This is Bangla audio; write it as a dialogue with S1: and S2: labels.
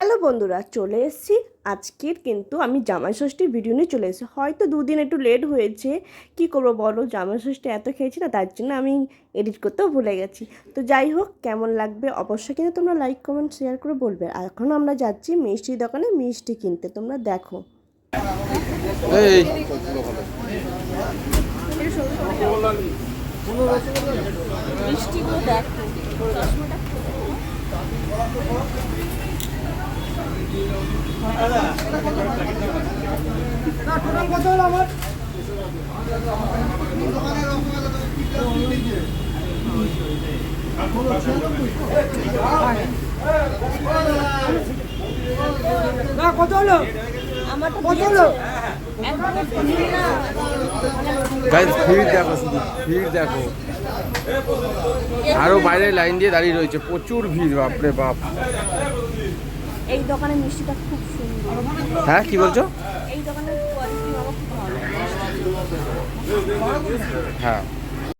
S1: হ্যালো বন্ধুরা, চলে এসেছি আজকের কিন্তু আমি জামাই ষষ্ঠীর ভিডিও নিয়ে চলে এসেছি। হয়তো দুদিন একটু লেট হয়েছে, কি করবো বলো, জামাই ষষ্ঠী এত খেয়েছি না, তার জন্য আমি এডিট করতেও ভুলে গেছি। তো যাই হোক, কেমন লাগবে অবশ্যই কিন্তু তোমরা লাইক কমেন্ট শেয়ার করে বলবে। আর এখন আমরা যাচ্ছি মিষ্টির দোকানে মিষ্টি কিনতে, তোমরা দেখো। মিষ্টিগুলো দেখো,
S2: কত হলো?
S1: আমার তো
S2: কত হলো?
S3: গাইস ভিড় দেখো, শুধু ভিড় দেখো, আরো বাইরে লাইন দিয়ে দাঁড়িয়ে রয়েছে, প্রচুর ভিড়, বাপরে বাপ।
S1: এই দোকানের মিষ্টিটা খুব সুন্দর।
S3: হ্যাঁ, কি বলছো?
S1: এই দোকানের কোয়ালিটি আমার খুব ভালো।
S3: হ্যাঁ।